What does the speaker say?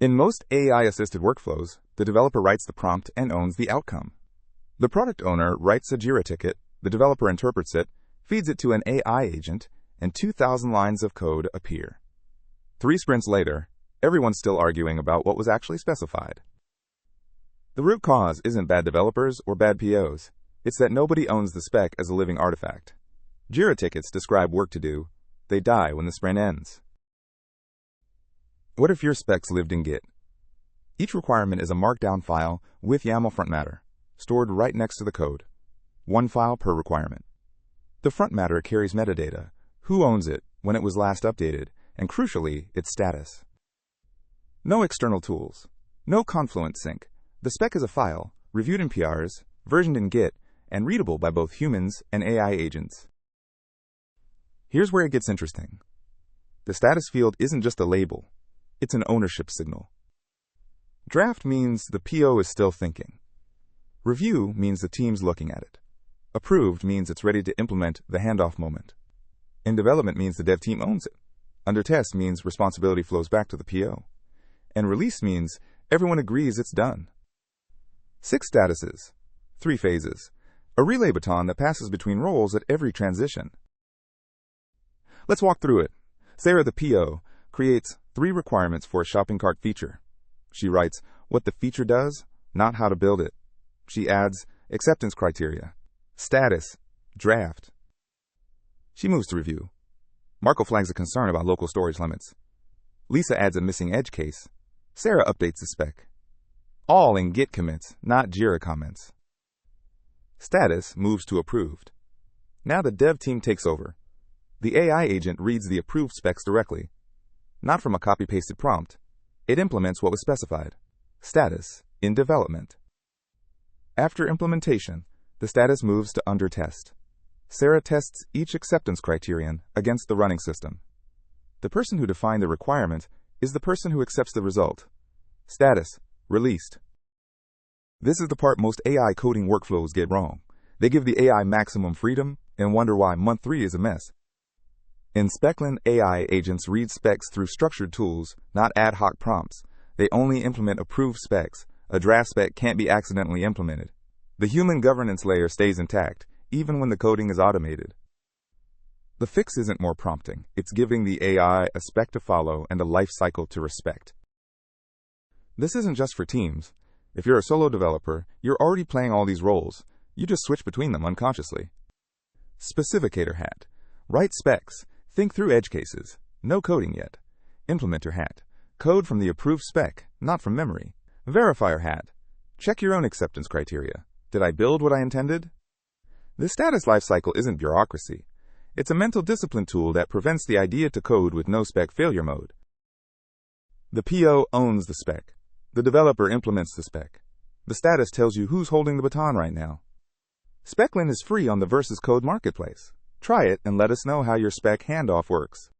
In most AI-assisted workflows, the developer writes the prompt and owns the outcome. The product owner writes a Jira ticket, the developer interprets it, feeds it to an AI agent, and 2,000 lines of code appear. 3 sprints later, everyone's still arguing about what was actually specified. The root cause isn't bad developers or bad POs. It's that nobody owns the spec as a living artifact. Jira tickets describe work to do. They die when the sprint ends. What if your specs lived in Git? Each requirement is a Markdown file with YAML Frontmatter, stored right next to the code. 1 file per requirement. The Frontmatter carries metadata, who owns it, when it was last updated, and crucially, its status. No external tools. No Confluent sync. The spec is a file, reviewed in PRs, versioned in Git, and readable by both humans and AI agents. Here's where it gets interesting. The status field isn't just a label. It's an ownership signal. Draft means the PO is still thinking. Review means the team's looking at it. Approved means it's ready to implement the handoff moment. In development means the dev team owns it. Under test means responsibility flows back to the PO. And release means everyone agrees it's done. 6 statuses, 3 phases, a relay baton that passes between roles at every transition. Let's walk through it. Sarah, the PO, creates 3 requirements for a shopping cart feature. She writes what the feature does, not how to build it. She adds acceptance criteria, status, draft. She moves to review. Marco flags a concern about local storage limits. Lisa adds a missing edge case. Sarah updates the spec. All in Git commits, not Jira comments. Status moves to approved. Now the dev team takes over. The AI agent reads the approved specs directly. Not from a copy-pasted prompt. It implements what was specified. Status in development. After implementation, the status moves to under test. Sarah tests each acceptance criterion against the running system. The person who defined the requirement is the person who accepts the result. Status released. This is the part most AI coding workflows get wrong. They give the AI maximum freedom and wonder why month 3 is a mess. In SPECLAN, AI agents read specs through structured tools, not ad hoc prompts. They only implement approved specs. A draft spec can't be accidentally implemented. The human governance layer stays intact, even when the coding is automated. The fix isn't more prompting. It's giving the AI a spec to follow and a lifecycle to respect. This isn't just for teams. If you're a solo developer, you're already playing all these roles. You just switch between them unconsciously. Specificator hat. Write specs. Think through edge cases. No coding yet. Implementer hat. Code from the approved spec, not from memory. Verifier hat. Check your own acceptance criteria. Did I build what I intended? This status lifecycle isn't bureaucracy. It's a mental discipline tool that prevents the idea to code with no spec failure mode. The PO owns the spec. The developer implements the spec. The status tells you who's holding the baton right now. SPECLAN is free on the Versus Code Marketplace. Try it and let us know how your spec handoff works.